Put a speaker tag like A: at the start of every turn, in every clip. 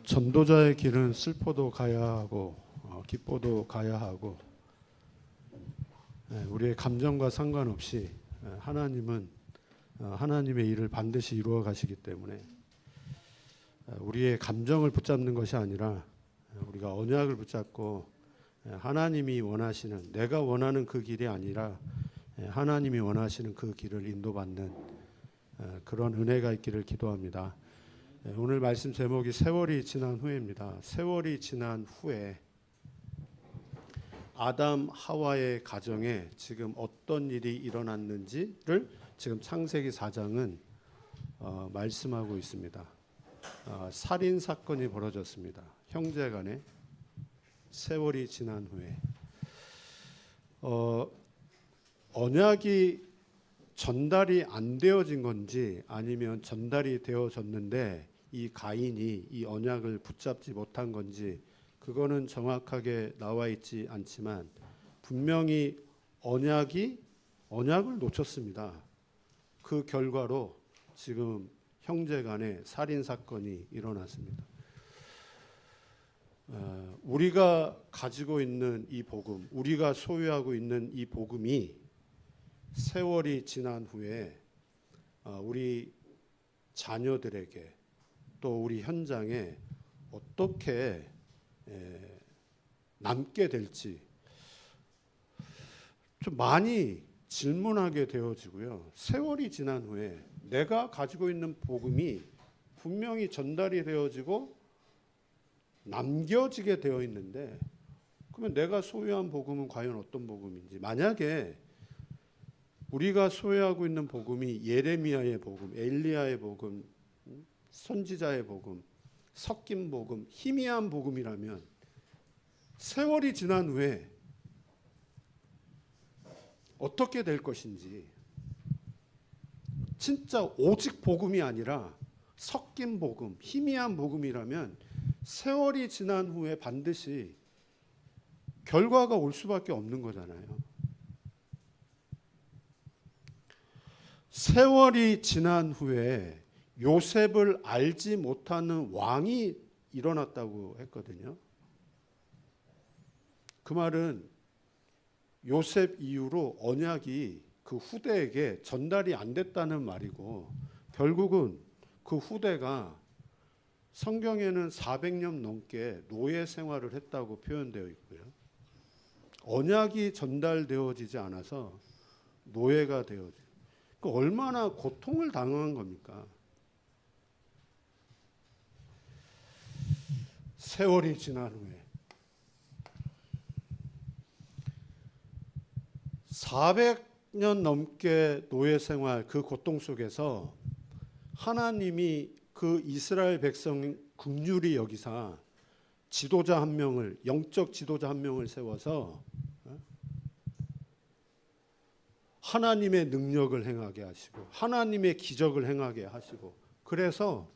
A: 전도자의 길은 슬퍼도 가야 하고 기뻐도 가야 하고, 우리의 감정과 상관없이 하나님은 하나님의 일을 반드시 이루어 가시기 때문에 우리의 감정을 붙잡는 것이 아니라 우리가 언약을 붙잡고 하나님이 원하시는, 내가 원하는 그 길이 아니라 하나님이 원하시는 그 길을 인도받는 그런 은혜가 있기를 기도합니다. 오늘 말씀 제목이 세월이 지난 후에입니다. 세월이 지난 후에 아담 하와의 가정에 지금 어떤 일이 일어났는지를 지금 창세기 4장은 말씀하고 있습니다. 살인 사건이 벌어졌습니다. 형제간에 세월이 지난 후에 언약이 전달이 안 되어진 건지 아니면 전달이 되어졌는데 이 가인이 이 언약을 붙잡지 못한 건지 그거는 정확하게 나와 있지 않지만 분명히 언약을 놓쳤습니다. 그 결과로 지금 형제간에 살인 사건이 일어났습니다. 우리가 가지고 있는 이 복음, 우리가 소유하고 있는 이 복음이 세월이 지난 후에 우리 자녀들에게 또 우리 현장에 어떻게 남게 될지 좀 많이 질문하게 되어지고요. 세월이 지난 후에 내가 가지고 있는 복음이 분명히 전달이 되어지고 남겨지게 되어 있는데, 그러면 내가 소유한 복음은 과연 어떤 복음인지, 만약에 우리가 소유하고 있는 복음이 예레미야의 복음, 엘리야의 복음, 선지자의 복음, 섞인 복음, 희미한 복음이라면 세월이 지난 후에 어떻게 될 것인지, 진짜 오직 복음이 아니라 섞인 복음, 희미한 복음이라면 세월이 지난 후에 반드시 결과가 올 수밖에 없는 거잖아요. 세월이 지난 후에 요셉을 알지 못하는 왕이 일어났다고 했거든요. 그 말은 요셉 이후로 언약이 그 후대에게 전달이 안 됐다는 말이고, 결국은 그 후대가 성경에는 400년 넘게 노예 생활을 했다고 표현되어 있고요. 언약이 전달되어지지 않아서 노예가 되어지고, 얼마나 고통을 당한 겁니까? 세월이 지난 후에 400년 넘게 노예 생활, 그 고통 속에서 하나님이 그 이스라엘 백성 긍휼히 여기사 지도자 한 명을, 영적 지도자 한 명을 세워서 하나님의 능력을 행하게 하시고 하나님의 기적을 행하게 하시고, 그래서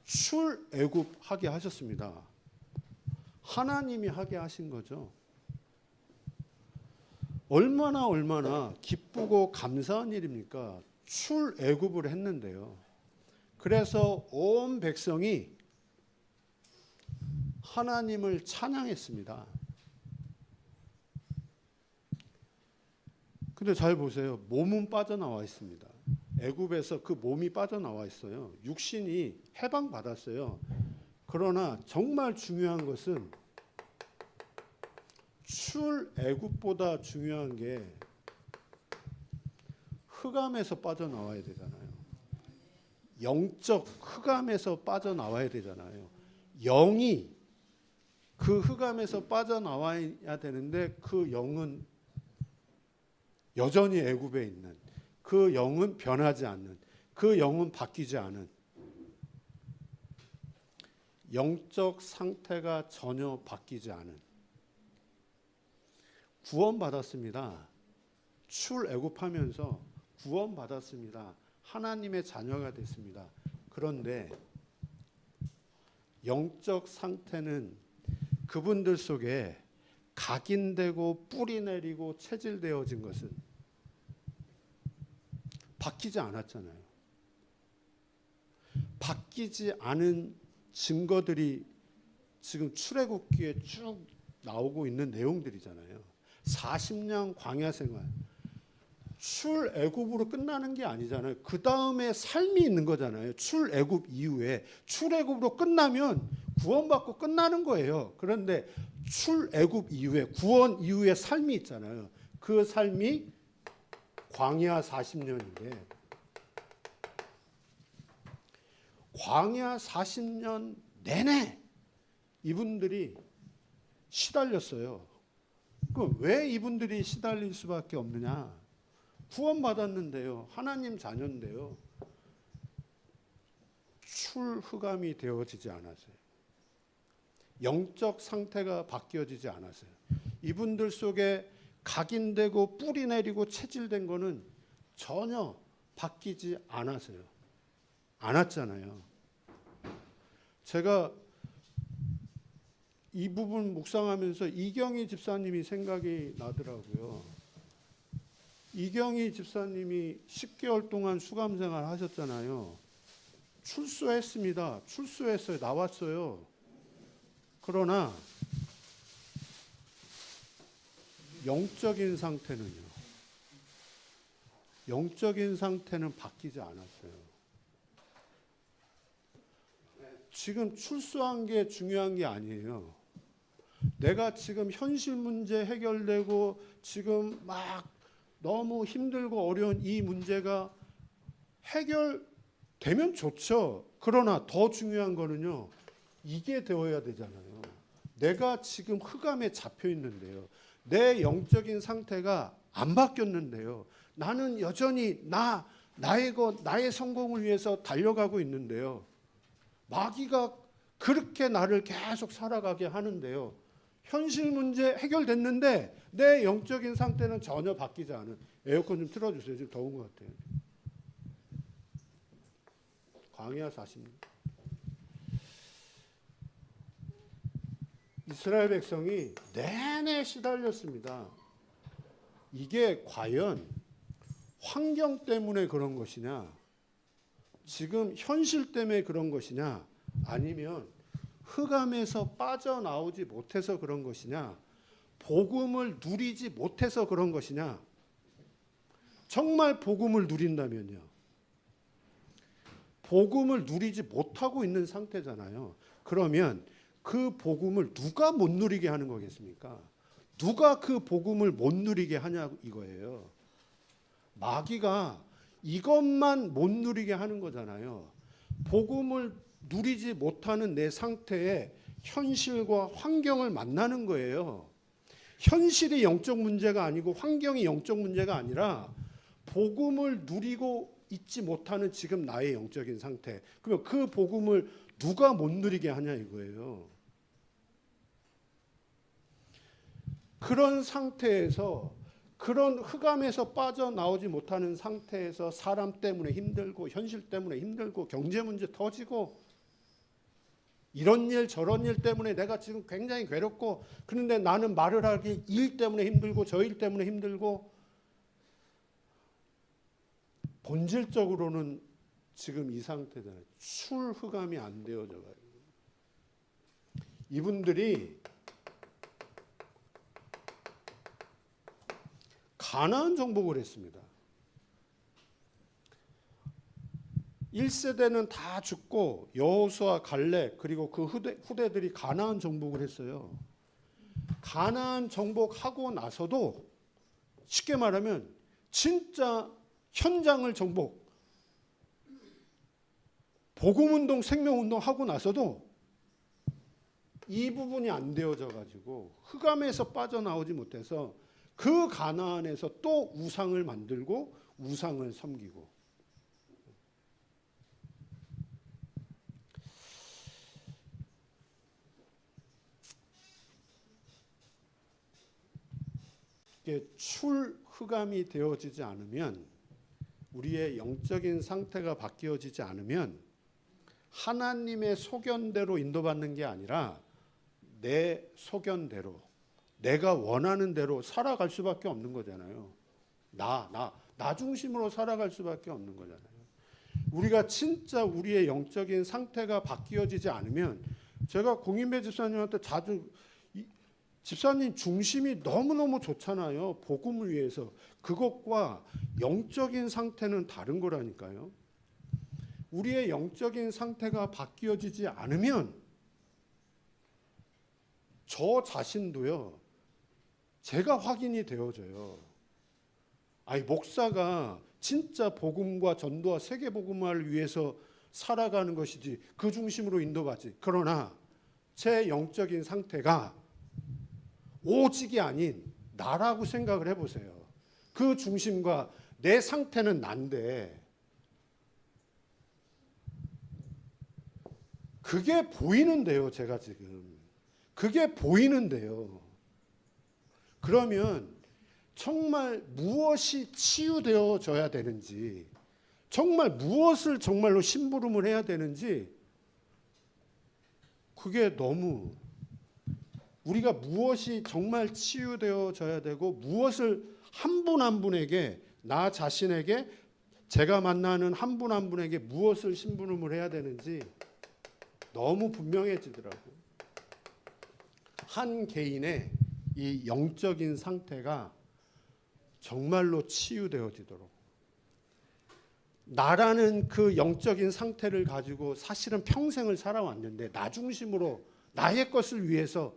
A: 출애굽하게 하셨습니다. 하나님이 하게 하신 거죠. 얼마나 기쁘고 감사한 일입니까? 출애굽을 했는데요. 그래서 온 백성이 하나님을 찬양했습니다. 근데 잘 보세요. 몸은 빠져나와 있습니다. 애굽에서 그 몸이 빠져나와 있어요. 육신이 해방받았어요. 그러나 정말 중요한 것은 출애굽보다 중요한 게 흑암에서 빠져나와야 되잖아요. 영적 흑암에서 빠져나와야 되잖아요. 영이 그 흑암에서 빠져나와야 되는데 그 영은 여전히 애굽에 있는, 그 영은 변하지 않는, 그 영은 바뀌지 않은, 영적 상태가 전혀 바뀌지 않은, 구원받았습니다. 출애굽하면서 구원받았습니다. 하나님의 자녀가 됐습니다. 그런데 영적 상태는 그분들 속에 각인되고 뿌리 내리고 체질되어진 것은 바뀌지 않았잖아요. 바뀌지 않은 증거들이 지금 출애굽기에 쭉 나오고 있는 내용들이잖아요. 40년 광야 생활. 출애굽으로 끝나는 게 아니잖아요. 그 다음에 삶이 있는 거잖아요. 출애굽 이후에. 출애굽으로 끝나면 구원받고 끝나는 거예요. 그런데 출애굽 이후에, 구원 이후에 삶이 있잖아요. 그 삶이 광야 40년인데 광야 40년 내내 이분들이 시달렸어요. 그럼 왜 이분들이 시달릴 수밖에 없느냐? 구원받았는데요. 하나님 자녀인데요. 출흑암이 되어지지 않았어요. 영적 상태가 바뀌어지지 않았어요. 이분들 속에 각인되고 뿌리 내리고 체질된 거는 전혀 바뀌지 않았어요. 않았잖아요. 제가 이 부분 묵상하면서 이경희 집사님이 생각이 나더라고요. 이경희 집사님이 10개월 동안 수감생활 하셨잖아요. 출소했습니다. 출소했어요. 나왔어요. 그러나 영적인 상태는요. 영적인 상태는 바뀌지 않았어요. 지금 출소한 게 중요한 게 아니에요. 내가 지금 현실 문제 해결되고 지금 막 너무 힘들고 어려운 이 문제가 해결되면 좋죠. 그러나 더 중요한 거는요. 이게 되어야 되잖아요. 내가 지금 흑암에 잡혀 있는데요. 내 영적인 상태가 안 바뀌었는데요. 나는 여전히 나의 성공을 위해서 달려가고 있는데요. 마귀가 그렇게 나를 계속 살아가게 하는데요. 현실 문제 해결됐는데 내 영적인 상태는 전혀 바뀌지 않은. 에어컨 좀 틀어주세요. 지금 더운 것 같아요. 광야 40년. 이스라엘 백성이 내내 시달렸습니다. 이게 과연 환경 때문에 그런 것이냐, 지금 현실 때문에 그런 것이냐, 아니면 흑암에서 빠져나오지 못해서 그런 것이냐, 복음을 누리지 못해서 그런 것이냐. 정말 복음을 누린다면요. 복음을 누리지 못하고 있는 상태잖아요. 그러면 그 복음을 누가 못 누리게 하는 거겠습니까? 누가 그 복음을 못 누리게 하냐 이거예요. 마귀가 이것만 못 누리게 하는 거잖아요. 복음을 누리지 못하는 내 상태에 현실과 환경을 만나는 거예요. 현실이 영적 문제가 아니고 환경이 영적 문제가 아니라 복음을 누리고 있지 못하는 지금 나의 영적인 상태. 그러면 그 복음을 누가 못 누리게 하냐 이거예요. 그런 상태에서, 그런 흑암에서 빠져나오지 못하는 상태에서 사람 때문에 힘들고 현실 때문에 힘들고 경제 문제 터지고 이런 일 저런 일 때문에 내가 지금 굉장히 괴롭고, 그런데 나는 말을 하기 일 때문에 힘들고 저 일 때문에 힘들고, 본질적으로는 지금 이 상태잖아요. 출흑암이 안 되어져가지고 이분들이 가나안 정복을 했습니다. 1세대는 다 죽고 여호수아, 갈렙 그리고 그 후대들이 가나안 정복을 했어요. 가나안 정복하고 나서도 쉽게 말하면 진짜 현장을 정복, 복음운동, 생명운동 하고 나서도 이 부분이 안 되어져 가지고 흑암에서 빠져나오지 못해서 그 가나안에서 또 우상을 만들고 우상을 섬기고, 이게 출흑암이 되어지지 않으면, 우리의 영적인 상태가 바뀌어지지 않으면 하나님의 소견대로 인도받는 게 아니라 내 소견대로, 내가 원하는 대로 살아갈 수밖에 없는 거잖아요. 나 중심으로 살아갈 수밖에 없는 거잖아요. 우리가 진짜 우리의 영적인 상태가 바뀌어지지 않으면, 제가 공인배 집사님한테 자주 집사님 중심이 너무너무 좋잖아요. 복음을 위해서. 그것과 영적인 상태는 다른 거라니까요. 우리의 영적인 상태가 바뀌어지지 않으면 저 자신도요, 제가 확인이 되어져요. 아니, 목사가 진짜 복음과 전도와 세계 복음화를 위해서 살아가는 것이지 그 중심으로 인도받지. 그러나 제 영적인 상태가 오직이 아닌 나라고 생각을 해보세요. 그 중심과 내 상태는 난데 그게 보이는데요. 제가 지금 그게 보이는데요. 그러면 정말 무엇이 치유되어져야 되는지, 정말 무엇을 정말로 심부름을 해야 되는지, 그게 너무, 우리가 무엇이 정말 치유되어져야 되고 무엇을 한 분 한 분에게, 나 자신에게, 제가 만나는 한 분 한 분에게 무엇을 심부름을 해야 되는지 너무 분명해지더라고요. 한 개인의 이 영적인 상태가 정말로 치유되어지도록, 나라는 그 영적인 상태를 가지고 사실은 평생을 살아왔는데, 나 중심으로 나의 것을 위해서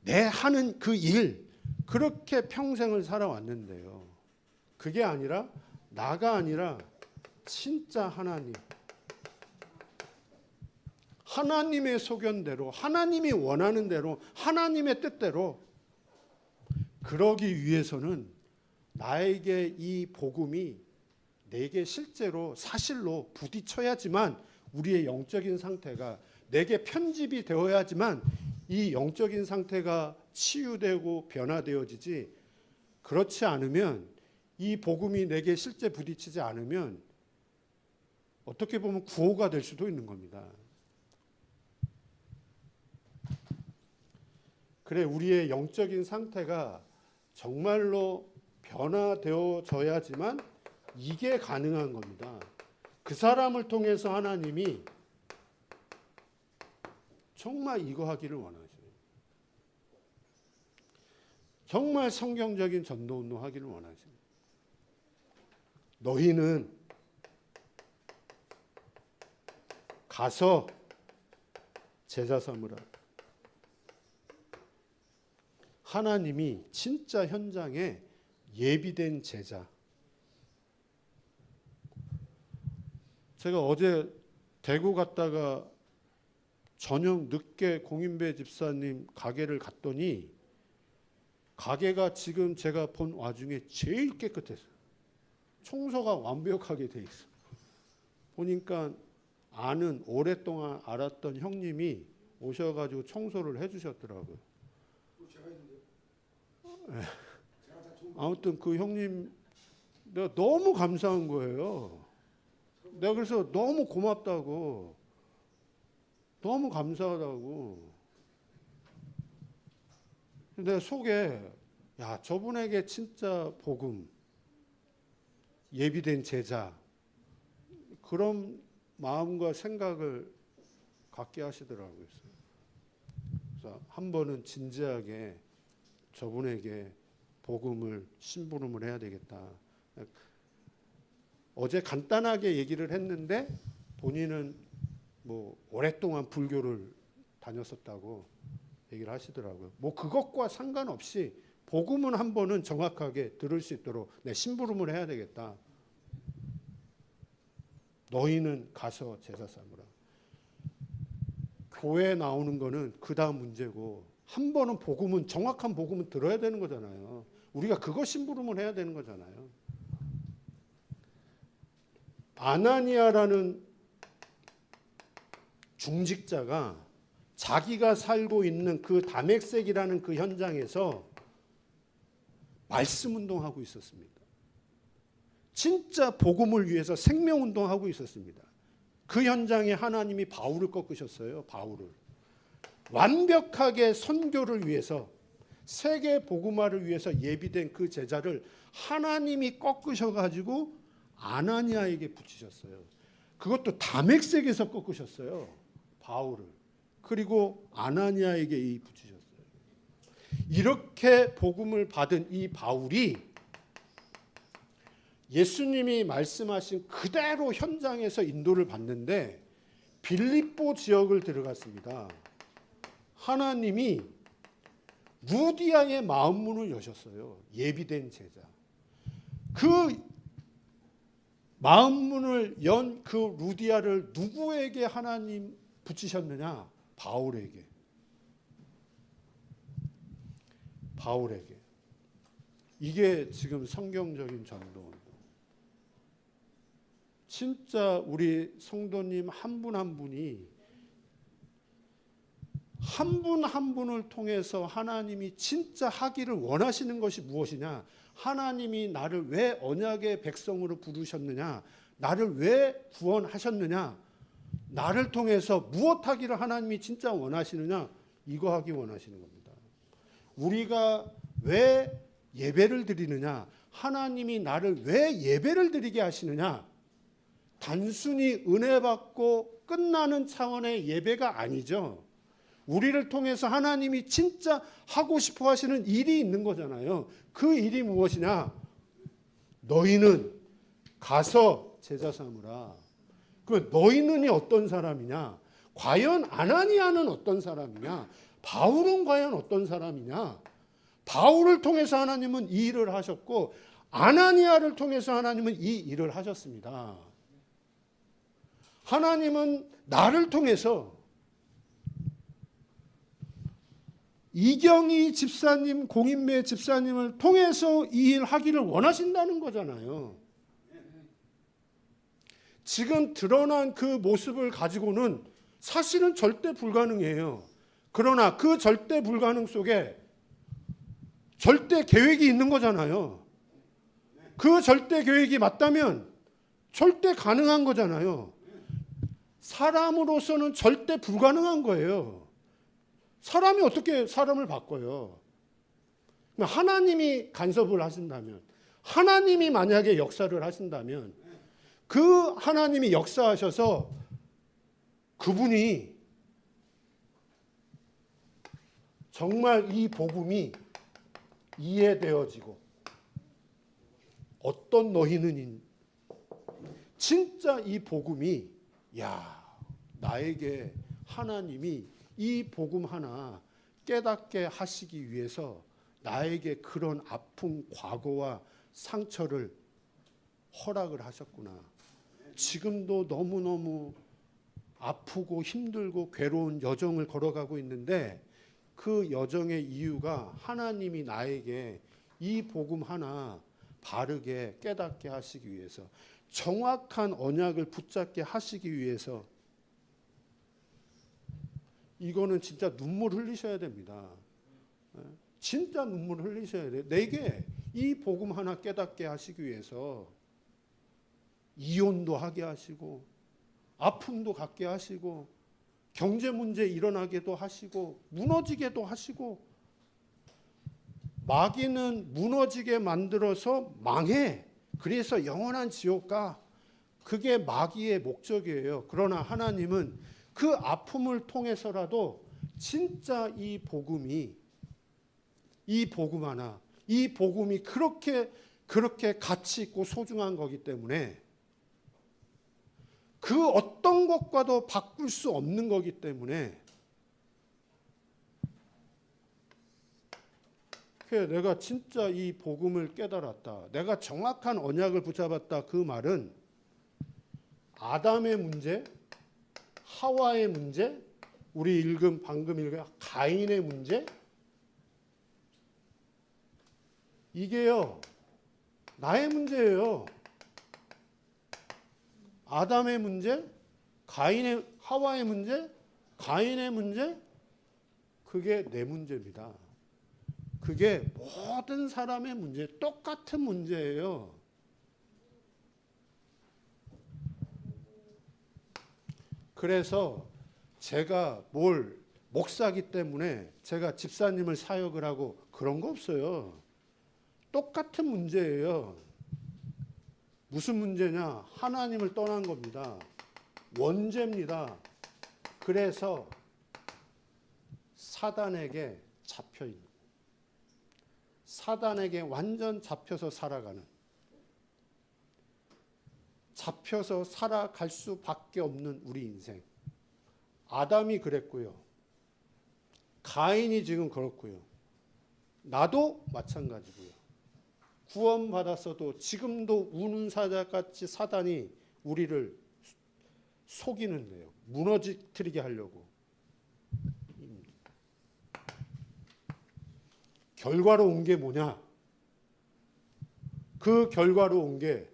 A: 내 하는 그 일, 그렇게 평생을 살아왔는데요. 그게 아니라, 나가 아니라 진짜 하나님, 하나님의 소견대로, 하나님이 원하는 대로, 하나님의 뜻대로 그러기 위해서는 나에게 이 복음이 내게 실제로 사실로 부딪혀야지만 우리의 영적인 상태가, 내게 편집이 되어야지만 이 영적인 상태가 치유되고 변화되어지지, 그렇지 않으면, 이 복음이 내게 실제 부딪히지 않으면 어떻게 보면 구호가 될 수도 있는 겁니다. 그래, 우리의 영적인 상태가 정말로 변화되어져야지만 이게 가능한 겁니다. 그 사람을 통해서 하나님이 정말 이거 하기를 원하셔요. 정말 성경적인 전도운동 하기를 원하십니다. 너희는 가서 제자 삼으라. 하나님이 진짜 현장에 예비된 제자. 제가 어제 대구 갔다가 저녁 늦게 공인배 집사님 가게를 갔더니, 가게가 지금 제가 본 와중에 제일 깨끗했어요. 청소가 완벽하게 돼 있어. 보니까 아는, 오랫동안 알았던 형님이 오셔가지고 청소를 해주셨더라고요. 네. 아무튼 그 형님, 내가 너무 감사한 거예요. 내가 그래서 너무 고맙다고, 너무 감사하다고. 내 속에, 야, 저분에게 진짜 복음, 예비된 제자, 그런 마음과 생각을 갖게 하시더라고요. 그래서 한 번은 진지하게 저분에게 복음을 심부름을 해야 되겠다. 어제 간단하게 얘기를 했는데 본인은 뭐 오랫동안 불교를 다녔었다고 얘기를 하시더라고요. 뭐 그것과 상관없이 복음은 한 번은 정확하게 들을 수 있도록 내 심부름을 해야 되겠다. 너희는 가서 제자 삼으라. 교회에 나오는 거는 그 다음 문제고, 한 번은 복음은, 정확한 복음은 들어야 되는 거잖아요. 우리가 그거 심부름을 해야 되는 거잖아요. 아나니아라는 중직자가 자기가 살고 있는 그 다메섹이라는 그 현장에서 말씀 운동하고 있었습니다. 진짜 복음을 위해서 생명 운동하고 있었습니다. 그 현장에 하나님이 바울을 꺾으셨어요. 바울을 완벽하게 선교를 위해서 세계 복음화를 위해서 예비된 그 제자를 하나님이 꺾으셔가지고 아나니아에게 붙이셨어요. 그것도 다맥색에서 꺾으셨어요. 바울을. 그리고 아나니아에게 붙이셨어요. 이렇게 복음을 받은 이 바울이 예수님이 말씀하신 그대로 현장에서 인도를 받는데 빌립보 지역을 들어갔습니다. 하나님이 루디아의 마음문을 여셨어요. 예비된 제자. 그 마음문을 연 그 루디아를 누구에게 하나님 붙이셨느냐? 바울에게. 바울에게. 이게 지금 성경적인 전도. 진짜 우리 성도님 한 분 한 분이 한 분 한 분을 통해서 하나님이 진짜 하기를 원하시는 것이 무엇이냐? 하나님이 나를 왜 언약의 백성으로 부르셨느냐? 나를 왜 구원하셨느냐? 나를 통해서 무엇 하기를 하나님이 진짜 원하시느냐? 이거 하기 원하시는 겁니다. 우리가 왜 예배를 드리느냐? 하나님이 나를 왜 예배를 드리게 하시느냐? 단순히 은혜 받고 끝나는 차원의 예배가 아니죠. 우리를 통해서 하나님이 진짜 하고 싶어 하시는 일이 있는 거잖아요. 그 일이 무엇이냐? 너희는 가서 제자 삼으라. 그 너희는이 어떤 사람이냐? 과연 아나니아는 어떤 사람이냐? 바울은 과연 어떤 사람이냐? 바울을 통해서 하나님은 이 일을 하셨고 아나니아를 통해서 하나님은 이 일을 하셨습니다. 하나님은 나를 통해서 이경희 집사님, 공인매 집사님을 통해서 이 일 하기를 원하신다는 거잖아요. 지금 드러난 그 모습을 가지고는 사실은 절대 불가능해요. 그러나 그 절대 불가능 속에 절대 계획이 있는 거잖아요. 그 절대 계획이 맞다면 절대 가능한 거잖아요. 사람으로서는 절대 불가능한 거예요. 사람이 어떻게 사람을 바꿔요? 하나님이 간섭을 하신다면, 하나님이 만약에 역사를 하신다면 그 하나님이 역사하셔서 그분이 정말 이 복음이 이해되어지고 어떤 너희는 진짜 이 복음이 나에게 하나님이 이 복음 하나 깨닫게 하시기 위해서 나에게 그런 아픈 과거와 상처를 허락을 하셨구나. 지금도 너무너무 아프고 힘들고 괴로운 여정을 걸어가고 있는데 그 여정의 이유가 하나님이 나에게 이 복음 하나 바르게 깨닫게 하시기 위해서, 정확한 언약을 붙잡게 하시기 위해서. 이거는 진짜 눈물 흘리셔야 됩니다. 진짜 눈물 흘리셔야 돼요. 내게 이 복음 하나 깨닫게 하시기 위해서 이혼도 하게 하시고 아픔도 갖게 하시고 경제 문제 일어나게도 하시고 무너지게도 하시고, 마귀는 무너지게 만들어서 망해. 그래서 영원한 지옥 가. 그게 마귀의 목적이에요. 그러나 하나님은 그 아픔을 통해서라도 진짜 이 복음이, 이 복음 하나, 이 복음이 그렇게 가치 있고 소중한 거기 때문에, 그 어떤 것과도 바꿀 수 없는 거기 때문에, 내가 진짜 이 복음을 깨달았다, 내가 정확한 언약을 붙잡았다, 그 말은 아담의 문제, 하와의 문제, 우리 방금 읽은 가인의 문제, 이게요 나의 문제예요. 아담의 문제, 하와의 문제, 가인의 문제, 그게 내 문제입니다. 그게 모든 사람의 문제, 똑같은 문제예요. 그래서 제가 목사기 때문에 제가 집사님을 사역을 하고 그런 거 없어요. 똑같은 문제예요. 무슨 문제냐? 하나님을 떠난 겁니다. 원죄입니다. 그래서 사단에게 잡혀 있는, 사단에게 완전 잡혀서 살아가는, 잡혀서 살아갈 수밖에 없는 우리 인생. 아담이 그랬고요. 가인이 지금 그렇고요. 나도 마찬가지고요. 구원받았어도 지금도 우는 사자같이 사단이 우리를 속이는데요. 무너지게 하려고. 결과로 온 게 뭐냐? 그 결과로 온 게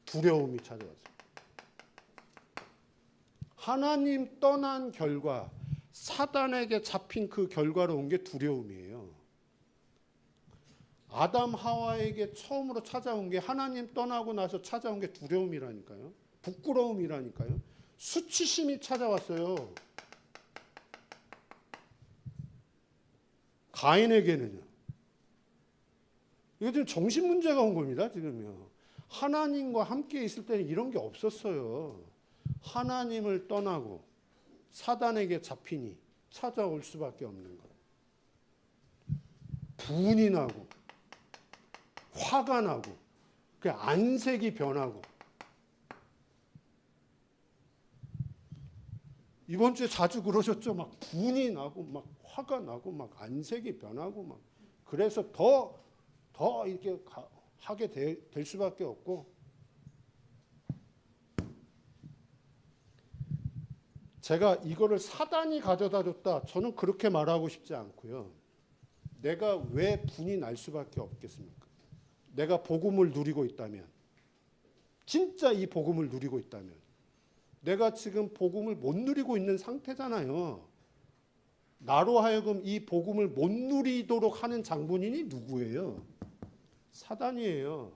A: 두려움이 찾아왔어요. 하나님 떠난 결과, 사단에게 잡힌 그 결과로 온 게 두려움이에요. 아담 하와에게 처음으로 찾아온 게, 하나님 떠나고 나서 찾아온 게 두려움이라니까요. 부끄러움이라니까요. 수치심이 찾아왔어요. 가인에게는요. 이거 지금 정신 문제가 온 겁니다. 지금요. 하나님과 함께 있을 때는 이런 게 없었어요. 하나님을 떠나고 사단에게 잡히니 찾아올 수밖에 없는 거예요. 분이 나고 화가 나고 그 안색이 변하고. 이번 주에 자주 그러셨죠? 막 분이 나고 막 화가 나고 막 안색이 변하고 막. 그래서 더 이렇게 하게 될 수밖에 없고. 제가 이거를 사단이 가져다 줬다, 저는 그렇게 말하고 싶지 않고요. 내가 왜 분이 날 수밖에 없겠습니까? 내가 복음을 누리고 있다면, 진짜 이 복음을 누리고 있다면, 내가 지금 복음을 못 누리고 있는 상태잖아요. 나로 하여금 이 복음을 못 누리도록 하는 장본인이 누구예요? 사단이에요.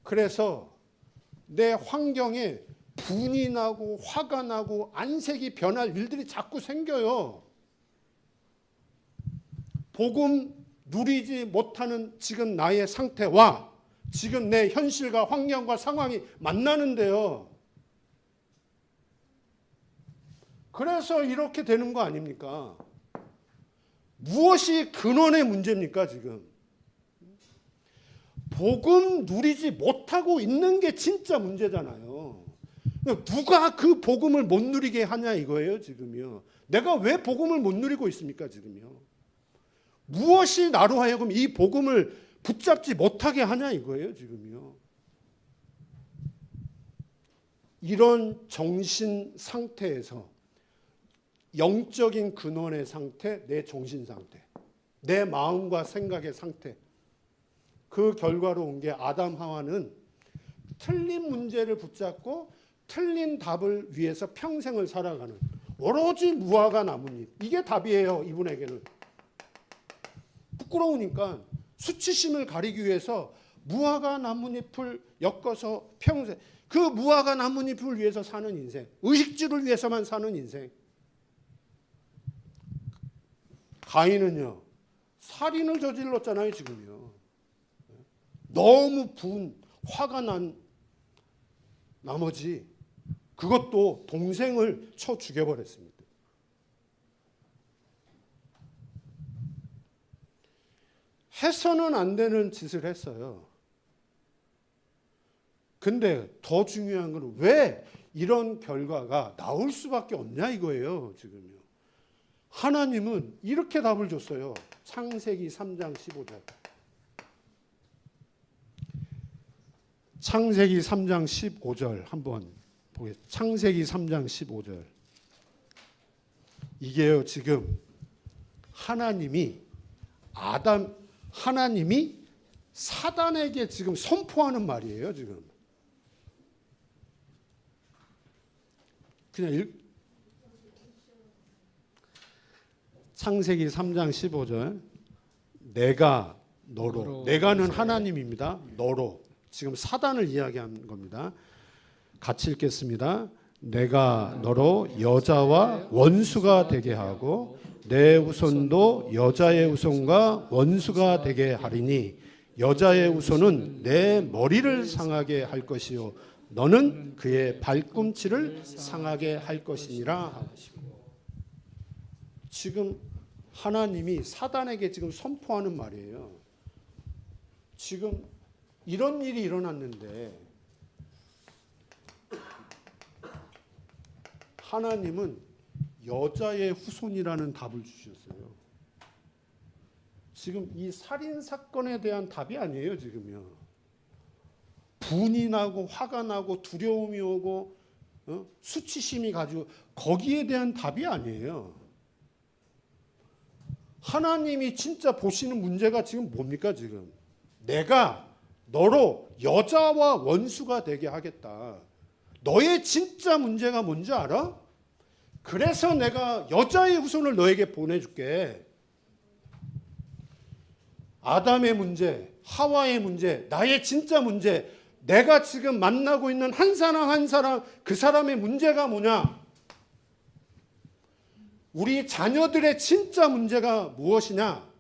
A: 그래서 내 환경에 분이 나고 화가 나고 안색이 변할 일들이 자꾸 생겨요. 복음 누리지 못하는 지금 나의 상태와 지금 내 현실과 환경과 상황이 만나는데요. 그래서 이렇게 되는 거 아닙니까? 무엇이 근원의 문제입니까, 지금? 복음 누리지 못하고 있는 게 진짜 문제잖아요. 누가 그 복음을 못 누리게 하냐 이거예요, 지금요. 내가 왜 복음을 못 누리고 있습니까, 지금요? 무엇이 나로 하여금 이 복음을 붙잡지 못하게 하냐 이거예요, 지금요. 이런 정신 상태에서 영적인 근원의 상태, 내 정신 상태, 내 마음과 생각의 상태, 그 결과로 온 게 아담 하와는 틀린 문제를 붙잡고 틀린 답을 위해서 평생을 살아가는, 오로지 무화과 나뭇잎, 이게 답이에요. 이분에게는 부끄러우니까 수치심을 가리기 위해서 무화과 나뭇잎을 엮어서 평생, 그 무화과 나뭇잎을 위해서 사는 인생, 의식주를 위해서만 사는 인생. 가인은요, 살인을 저질렀잖아요, 지금요. 너무 화가 난 나머지 그것도 동생을 쳐 죽여버렸습니다. 해서는 안 되는 짓을 했어요. 근데 더 중요한 건 왜 이런 결과가 나올 수밖에 없냐 이거예요, 지금요. 하나님은 이렇게 답을 줬어요. 창세기 3장 15절. 창세기 3장 15절 한번 보겠습니다. 창세기 3장 15절. 이게요, 지금 하나님이 사단에게 지금 선포하는 말이에요, 지금. 그냥 창세기 3장 15절. 내가 너로, 내가는 하나님입니다. 너로. 지금 사단을 이야기한 겁니다. 같이 읽겠습니다. 내가 너로 여자와 원수가 되게 하고 내 후손도 여자의 후손과 원수가 되게 하리니 여자의 후손은 내 머리를 상하게 할 것이요 너는 그의 발꿈치를 상하게 할 것이니라. 지금 하나님이 사단에게 지금 선포하는 말이에요. 지금 이런 일이 일어났는데 하나님은 여자의 후손이라는 답을 주셨어요. 지금 이 살인 사건에 대한 답이 아니에요, 지금요. 분이 나고 화가 나고 두려움이 오고 수치심이 가지고 거기에 대한 답이 아니에요. 하나님이 진짜 보시는 문제가 지금 뭡니까, 지금? 내가 너로 여자와 원수가 되게 하겠다. 너의 진짜 문제가 뭔지 알아? 그래서 내가 여자의 후손을 너에게 보내줄게. 아담의 문제, 하와의 문제, 나의 진짜 문제, 내가 지금 만나고 있는 한 사람 한 사람, 그 사람의 문제가 뭐냐? 우리 자녀들의 진짜 문제가 무엇이냐?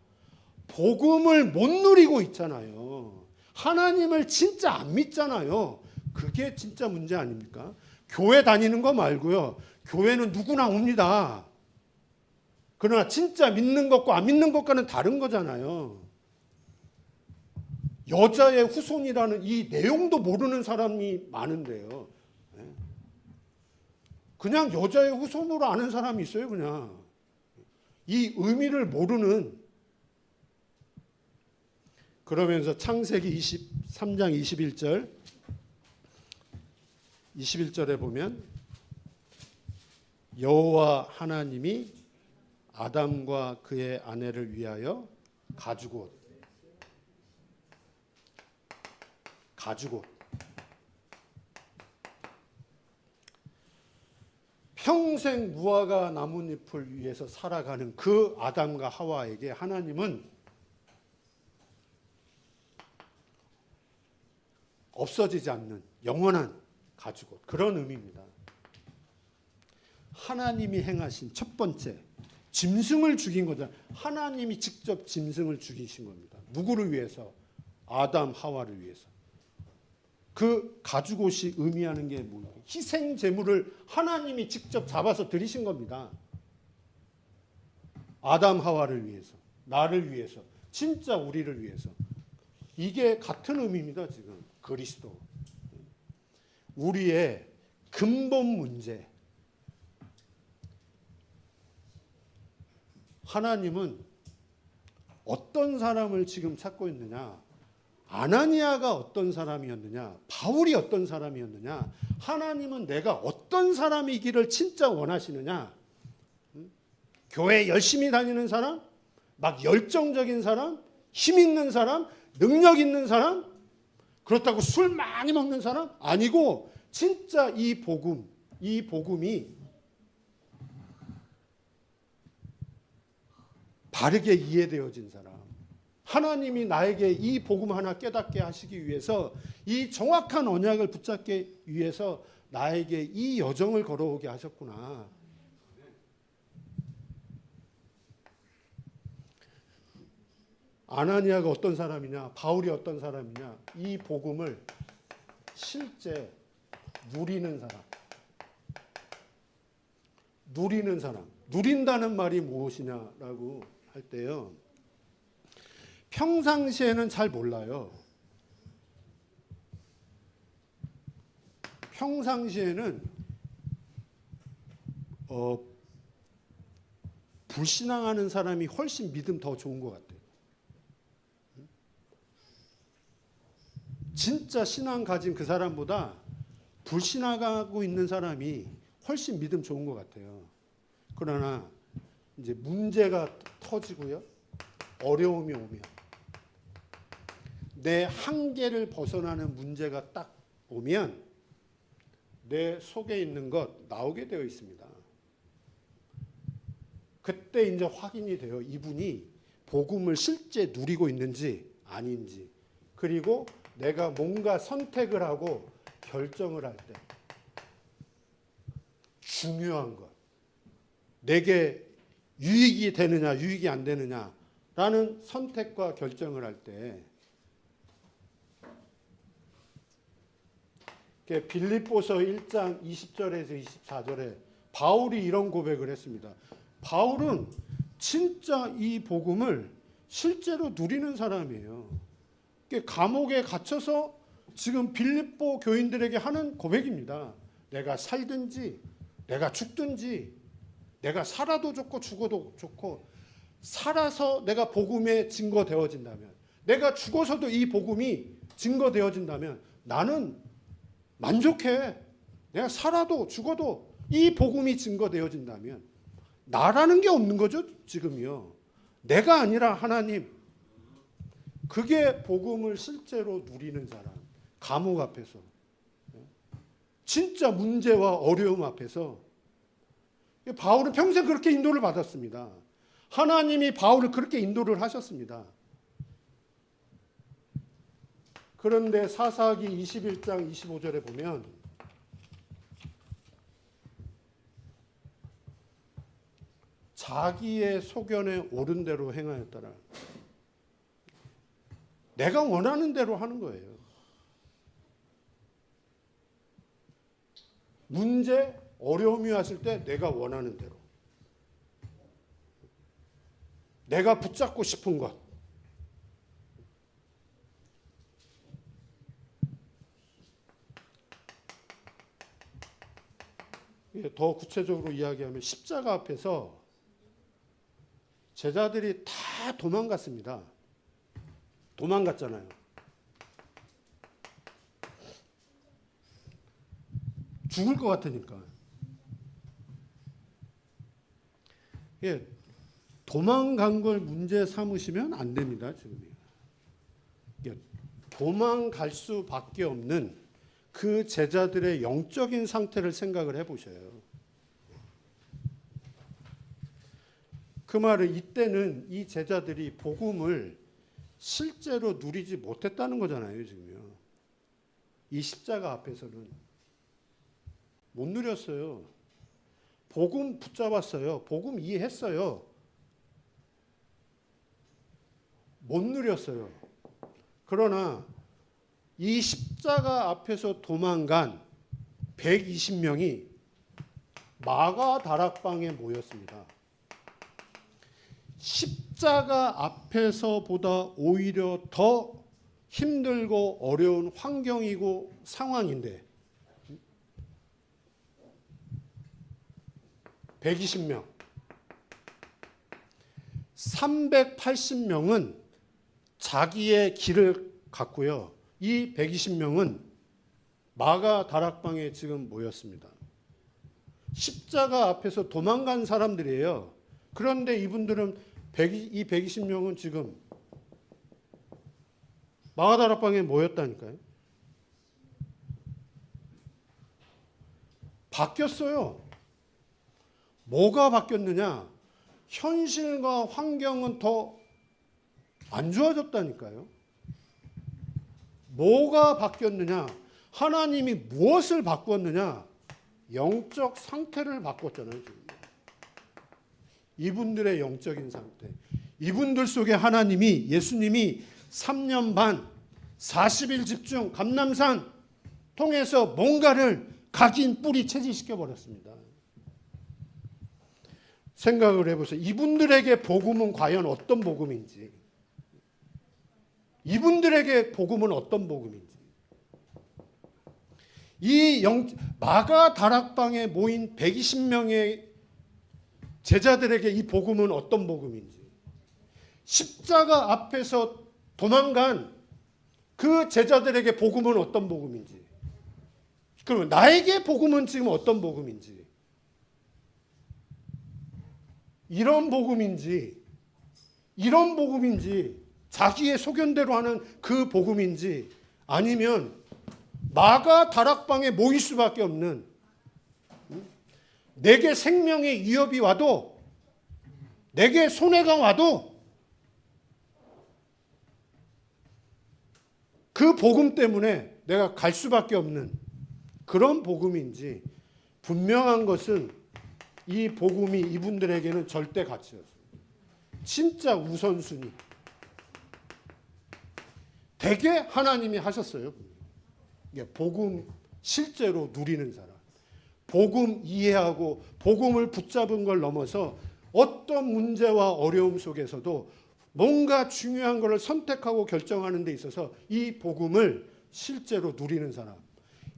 A: 복음을 못 누리고 있잖아요. 하나님을 진짜 안 믿잖아요. 그게 진짜 문제 아닙니까? 교회 다니는 거 말고요. 교회는 누구나 옵니다. 그러나 진짜 믿는 것과 안 믿는 것과는 다른 거잖아요. 여자의 후손이라는 이 내용도 모르는 사람이 많은데요. 그냥 여자의 후손으로 아는 사람이 있어요. 그냥 이 의미를 모르는. 그러면서 창세기 23장 21절에 보면 여호와 하나님이 아담과 그의 아내를 위하여 가죽옷 평생 무화과 나뭇잎을 위해서 살아가는 그 아담과 하와에게 하나님은 없어지지 않는 영원한 가죽옷, 그런 의미입니다. 하나님이 행하신 첫 번째 짐승을 죽인 거잖아요. 하나님이 직접 짐승을 죽이신 겁니다. 누구를 위해서? 아담 하와를 위해서. 그 가죽옷이 의미하는 게 뭐예요? 희생 제물을 하나님이 직접 잡아서 드리신 겁니다. 아담 하와를 위해서, 나를 위해서, 진짜 우리를 위해서. 이게 같은 의미입니다. 지금 그리스도. 우리의 근본 문제. 하나님은 어떤 사람을 지금 찾고 있느냐? 아나니아가 어떤 사람이었느냐? 바울이 어떤 사람이었느냐? 하나님은 내가 어떤 사람이기를 진짜 원하시느냐? 교회 열심히 다니는 사람? 막 열정적인 사람? 힘 있는 사람? 능력 있는 사람? 그렇다고 술 많이 먹는 사람? 아니고 진짜 이 복음이 바르게 이해되어진 사람. 하나님이 나에게 이 복음 하나 깨닫게 하시기 위해서, 이 정확한 언약을 붙잡기 위해서 나에게 이 여정을 걸어오게 하셨구나. 아나니아가 어떤 사람이냐? 바울이 어떤 사람이냐? 이 복음을 실제 누리는 사람. 누린다는 말이 무엇이냐라고 할 때요. 평상시에는 잘 몰라요. 평상시에는 불신앙하는 사람이 훨씬 믿음 더 좋은 것 같아요. 진짜 신앙 가진 그 사람보다 불신앙하고 있는 사람이 훨씬 믿음 좋은 것 같아요. 그러나 이제 문제가 터지고요, 어려움이 오면, 내 한계를 벗어나는 문제가 딱 오면 내 속에 있는 것 나오게 되어 있습니다. 그때 이제 확인이 돼요. 이분이 복음을 실제 누리고 있는지 아닌지. 그리고 내가 뭔가 선택을 하고 결정을 할 때 중요한 것, 내게 유익이 되느냐 유익이 안 되느냐라는 선택과 결정을 할 때 빌립보서 1장 20절에서 24절에 바울이 이런 고백을 했습니다. 바울은 진짜 이 복음을 실제로 누리는 사람이에요. 감옥에 갇혀서 지금 빌립보 교인들에게 하는 고백입니다. 내가 살든지 내가 죽든지, 내가 살아도 좋고 죽어도 좋고, 살아서 내가 복음에 증거되어진다면, 내가 죽어서도 이 복음이 증거되어진다면 나는 만족해. 내가 살아도 죽어도 이 복음이 증거되어진다면 나라는 게 없는 거죠, 지금이요. 내가 아니라 하나님. 그게 복음을 실제로 누리는 사람. 감옥 앞에서, 진짜 문제와 어려움 앞에서. 바울은 평생 그렇게 인도를 받았습니다. 하나님이 바울을 그렇게 인도를 하셨습니다. 그런데 사사기 21장 25절에 보면 자기의 소견에 옳은 대로 행하였더라. 내가 원하는 대로 하는 거예요. 문제, 어려움이 왔을 때 내가 원하는 대로, 내가 붙잡고 싶은 것, 더 구체적으로 이야기하면 십자가 앞에서 제자들이 다 도망갔습니다. 도망갔잖아요. 죽을 것 같으니까. 도망간 걸 문제 삼으시면 안 됩니다. 지금 도망갈 수밖에 없는 그 제자들의 영적인 상태를 생각을 해보셔요. 그 말은 이때는 이 제자들이 복음을 실제로 누리지 못했다는 거잖아요. 지금요. 이 십자가 앞에서는 못 누렸어요. 복음 붙잡았어요. 복음 이해했어요. 못 누렸어요. 그러나 이 십자가 앞에서 도망간 120명이 마가 다락방에 모였습니다. 십자가 앞에서보다 오히려 더 힘들고 어려운 환경이고 상황인데 120명, 380명은 자기의 길을 갔고요. 이 120명은 마가 다락방에 지금 모였습니다. 십자가 앞에서 도망간 사람들이에요. 그런데 이분들은 이 120명은 지금 마가 다락방에 모였다니까요. 바뀌었어요. 뭐가 바뀌었느냐? 현실과 환경은 더 안 좋아졌다니까요. 뭐가 바뀌었느냐? 하나님이 무엇을 바꾸었느냐? 영적 상태를 바꿨잖아요. 지금. 이분들의 영적인 상태. 이분들 속에 하나님이, 예수님이 3년 반 40일 집중 감람산 통해서 뭔가를 각인 뿌리 체질시켜 버렸습니다. 생각을 해보세요. 이분들에게 복음은 과연 어떤 복음인지. 이분들에게 복음은 어떤 복음인지. 마가 다락방에 모인 120명의 제자들에게 이 복음은 어떤 복음인지. 십자가 앞에서 도망간 그 제자들에게 복음은 어떤 복음인지. 그러면 나에게 복음은 지금 어떤 복음인지. 이런 복음인지, 자기의 소견대로 하는 그 복음인지, 아니면 마가 다락방에 모일 수밖에 없는, 내게 생명의 위협이 와도, 내게 손해가 와도 그 복음 때문에 내가 갈 수밖에 없는 그런 복음인지, 분명한 것은 이 복음이 이분들에게는 절대 가치였어요. 진짜 우선순위. 되게 하나님이 하셨어요. 복음 실제로 누리는 사람. 복음 이해하고 복음을 붙잡은 걸 넘어서 어떤 문제와 어려움 속에서도 뭔가 중요한 것을 선택하고 결정하는 데 있어서 이 복음을 실제로 누리는 사람.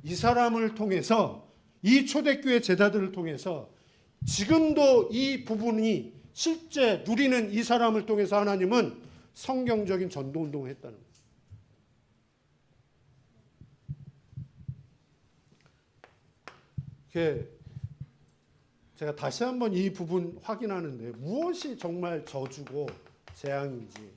A: 이 사람을 통해서, 이 초대교회 제자들을 통해서 지금도 이 부분이 실제 누리는 이 사람을 통해서 하나님은 성경적인 전도운동을 했다는 거예요. 제가 다시 한번 이 부분 확인하는데, 무엇이 정말 저주고 재앙인지,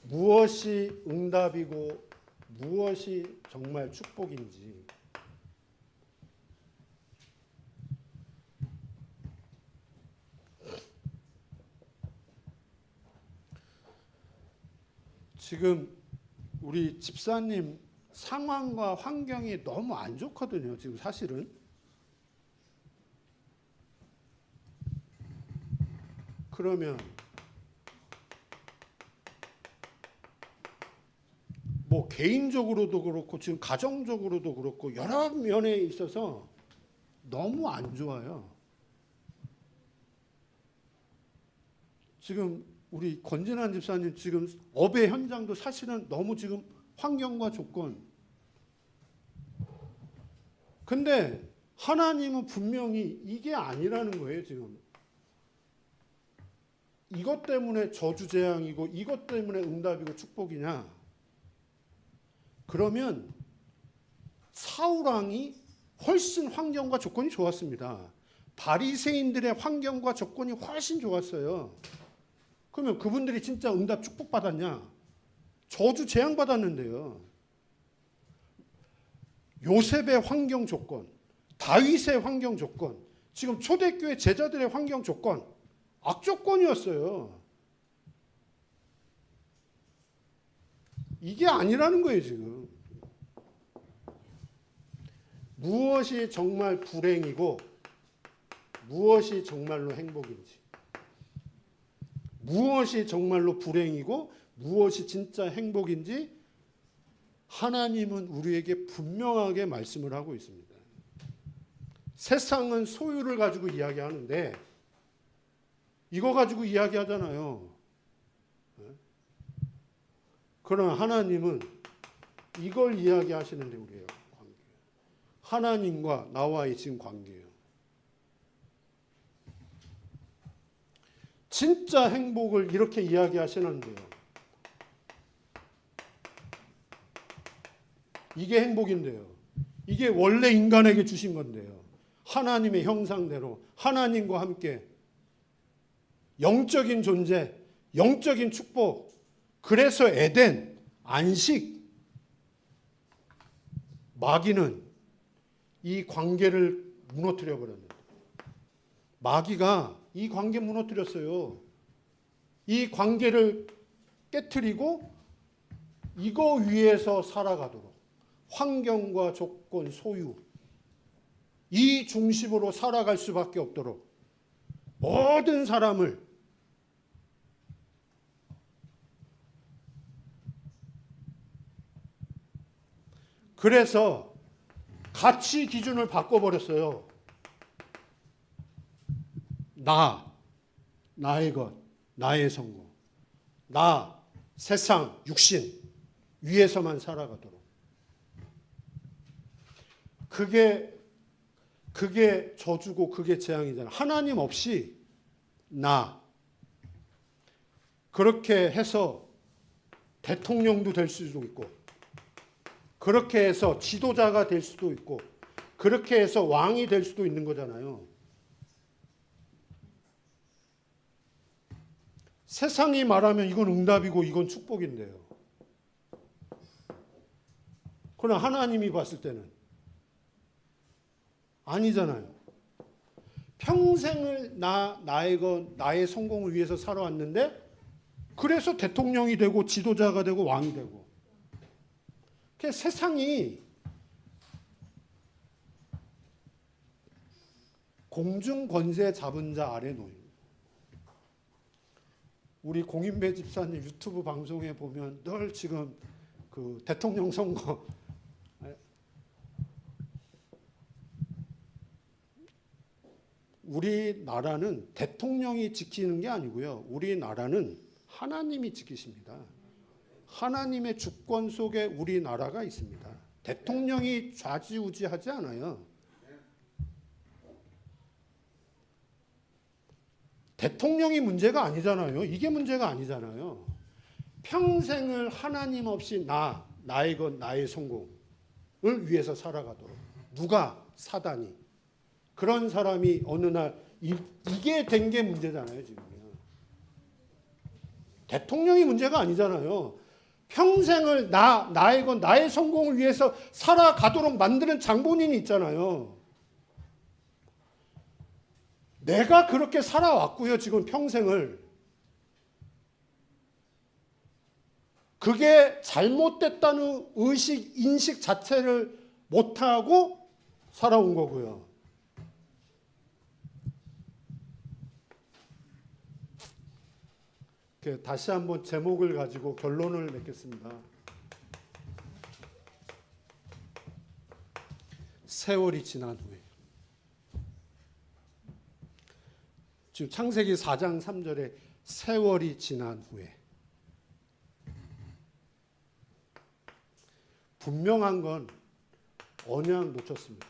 A: 무엇이 응답이고 무엇이 정말 축복인지, 지금 우리 집사님 상황과 환경이 너무 안 좋거든요. 지금 사실은. 그러면 뭐 개인적으로도 그렇고 지금 가정적으로도 그렇고 여러 면에 있어서 너무 안 좋아요. 지금 우리 권진환 집사님 지금 업의 현장도 사실은 너무 지금 환경과 조건. 근데 하나님은 분명히 이게 아니라는 거예요, 지금. 이것 때문에 저주재앙이고 이것 때문에 응답이고 축복이냐? 그러면 사울 왕이 훨씬 환경과 조건이 좋았습니다. 바리새인들의 환경과 조건이 훨씬 좋았어요. 그러면 그분들이 진짜 응답 축복받았냐? 저주 재앙 받았는데요. 요셉의 환경 조건, 다윗의 환경 조건, 지금 초대교회 제자들의 환경 조건, 악조건이었어요. 이게 아니라는 거예요, 지금. 무엇이 정말 불행이고 무엇이 정말로 행복인지, 무엇이 정말로 불행이고 무엇이 진짜 행복인지 하나님은 우리에게 분명하게 말씀을 하고 있습니다. 세상은 소유를 가지고 이야기하는데 이거 가지고 이야기하잖아요. 그러나 하나님은 이걸 이야기하시는데 우리의 관계. 하나님과 나와의 지금 관계예요. 진짜 행복을 이렇게 이야기하시는데요. 이게 행복인데요. 이게 원래 인간에게 주신 건데요. 하나님의 형상대로 하나님과 함께 영적인 존재, 영적인 축복. 그래서 에덴, 안식. 마귀는 이 관계를 무너뜨려 버렸는데. 마귀가 이 관계 무너뜨렸어요. 이 관계를 깨트리고 이거 위에서 살아가도록 환경과 조건, 소유 이 중심으로 살아갈 수밖에 없도록 모든 사람을 그래서 가치 기준을 바꿔버렸어요. 나의 것, 나의 성공, 세상, 육신 위에서만 살아가도록. 그게 저주고 그게 재앙이잖아. 하나님 없이 그렇게 해서 대통령도 될 수도 있고, 그렇게 해서 지도자가 될 수도 있고, 그렇게 해서 왕이 될 수도 있는 거잖아요. 세상이 말하면 이건 응답이고 이건 축복인데요. 그러나 하나님이 봤을 때는 아니잖아요. 평생을 나의 성공을 위해서 살아왔는데 그래서 대통령이 되고 지도자가 되고 왕이 되고. 세상이 공중 권세 잡은 자 아래 놓임. 우리 공인배 집사님 유튜브 방송에 보면 늘 지금 그 대통령 선거 우리나라는 대통령이 지키는 게 아니고요. 우리나라는 하나님이 지키십니다. 하나님의 주권 속에 우리나라가 있습니다. 대통령이 좌지우지하지 않아요. 대통령이 문제가 아니잖아요. 이게 문제가 아니잖아요. 평생을 하나님 없이 나의 것, 나의 성공을 위해서 살아가도록. 누가? 사단이. 그런 사람이 어느 날 이게 된 게 문제잖아요. 지금요. 대통령이 문제가 아니잖아요. 평생을 나의 것, 나의 성공을 위해서 살아가도록 만드는 장본인이 있잖아요. 내가 그렇게 살아왔고요. 지금 평생을. 그게 잘못됐다는 인식 자체를 못하고 살아온 거고요. 다시 한번 제목을 가지고 결론을 맺겠습니다. 세월이 지난 후에. 지금 창세기 4장 3절에 세월이 지난 후에. 분명한 건 언약 놓쳤습니다.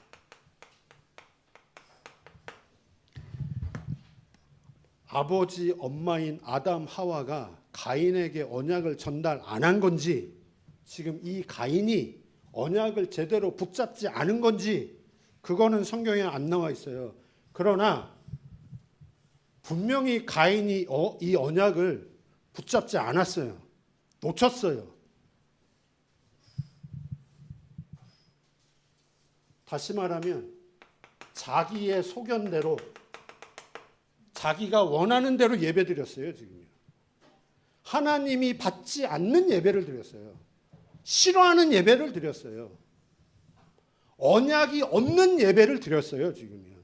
A: 아버지 엄마인 아담 하와가 가인에게 언약을 전달 안 한 건지, 지금 이 가인이 언약을 제대로 붙잡지 않은 건지, 그거는 성경에 안 나와 있어요. 그러나 분명히 가인이 이 언약을 붙잡지 않았어요. 놓쳤어요. 다시 말하면 자기의 소견대로, 자기가 원하는 대로 예배 드렸어요. 지금요. 하나님이 받지 않는 예배를 드렸어요. 싫어하는 예배를 드렸어요. 언약이 없는 예배를 드렸어요. 지금요.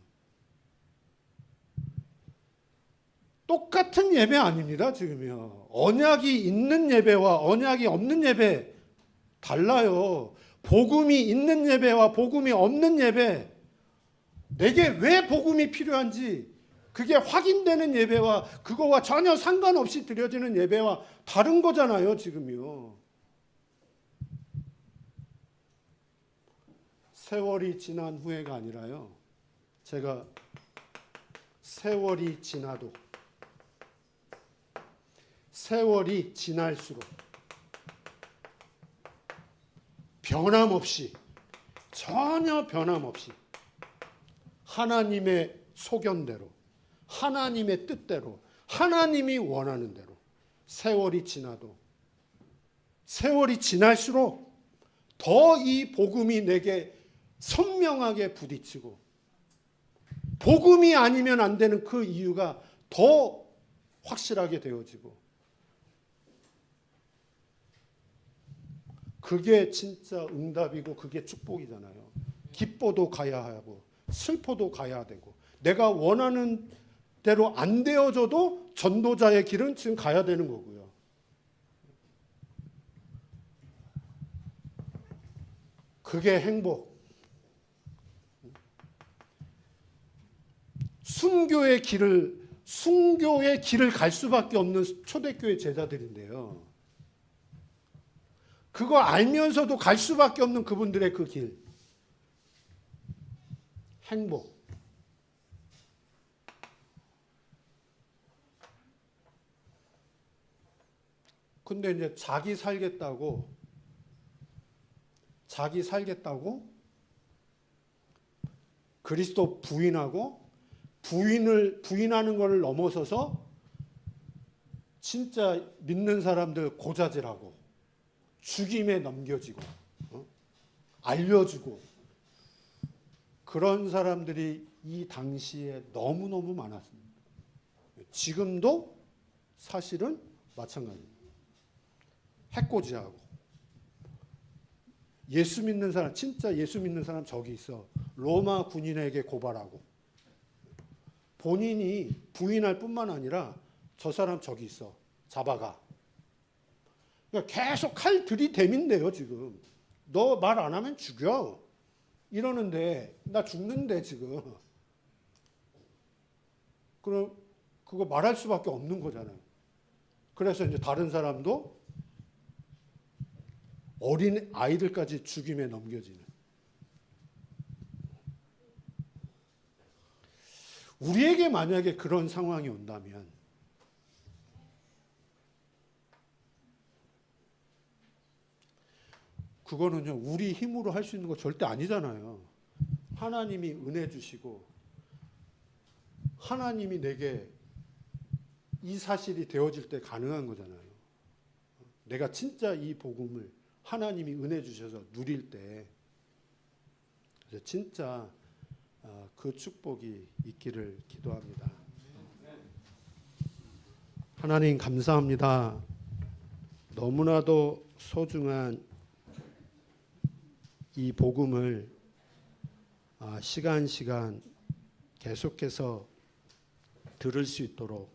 A: 똑같은 예배 아닙니다. 지금요. 언약이 있는 예배와 언약이 없는 예배 달라요. 복음이 있는 예배와 복음이 없는 예배, 내게 왜 복음이 필요한지 그게 확인되는 예배와 그거와 전혀 상관없이 드려지는 예배와 다른 거잖아요. 지금요. 세월이 지난 후에가 아니라요. 제가 세월이 지나도, 세월이 지날수록 변함없이, 전혀 변함없이 하나님의 소견대로, 하나님의 뜻대로, 하나님이 원하는 대로 세월이 지나도, 세월이 지날수록 더 이 복음이 내게 선명하게 부딪히고, 복음이 아니면 안 되는 그 이유가 더 확실하게 되어지고, 그게 진짜 응답이고 그게 축복이잖아요. 기뻐도 가야 하고 슬퍼도 가야 되고, 내가 원하는 대로 안 되어져도 전도자의 길은 지금 가야 되는 거고요. 그게 행복. 순교의 길을 갈 수밖에 없는 초대교회 제자들인데요. 그거 알면서도 갈 수밖에 없는 그분들의 그 길. 행복. 근데 이제 자기 살겠다고 그리스도 부인하고, 부인하는 것을 넘어서서 진짜 믿는 사람들 고자질하고 죽임에 넘겨지고 알려주고, 그런 사람들이 이 당시에 너무너무 많았습니다. 지금도 사실은 마찬가지입니다. 해코지하고, 예수 믿는 사람, 진짜 예수 믿는 사람 저기 있어, 로마 군인에게 고발하고, 본인이 부인할 뿐만 아니라 저 사람 저기 있어. 잡아가. 그러니까 계속 칼 들이대민대요 지금. 너 말 안 하면 죽여. 이러는데 나 죽는데 지금. 그럼 그거 말할 수밖에 없는 거잖아요. 그래서 이제 다른 사람도 어린 아이들까지 죽임에 넘겨지는. 우리에게 만약에 그런 상황이 온다면 그거는요 우리 힘으로 할 수 있는 거 절대 아니잖아요. 하나님이 은혜 주시고 하나님이 내게 이 사실이 되어질 때 가능한 거잖아요. 내가 진짜 이 복음을 하나님이 은혜 주셔서 누릴 때 진짜 그 축복이 있기를 기도합니다. 하나님 감사합니다. 너무나도 소중한 이 복음을 시간 계속해서 들을 수 있도록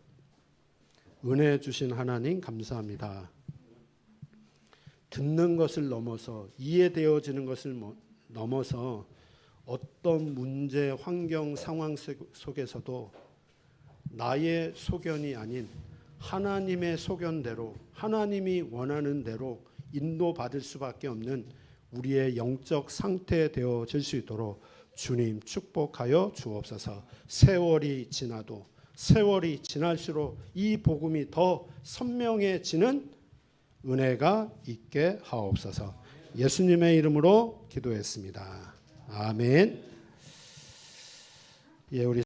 A: 은혜 주신 하나님 감사합니다. 듣는 것을 넘어서 이해되어지는 것을 넘어서 어떤 문제, 환경, 상황 속에서도 나의 소견이 아닌 하나님의 소견대로 하나님이 원하는 대로 인도받을 수밖에 없는 우리의 영적 상태 되어질 수 있도록 주님 축복하여 주옵소서. 세월이 지나도 세월이 지날수록 이 복음이 더 선명해지는 은혜가 있게 하옵소서. 예수님의 이름으로 기도했습니다. 아멘. 예, 우리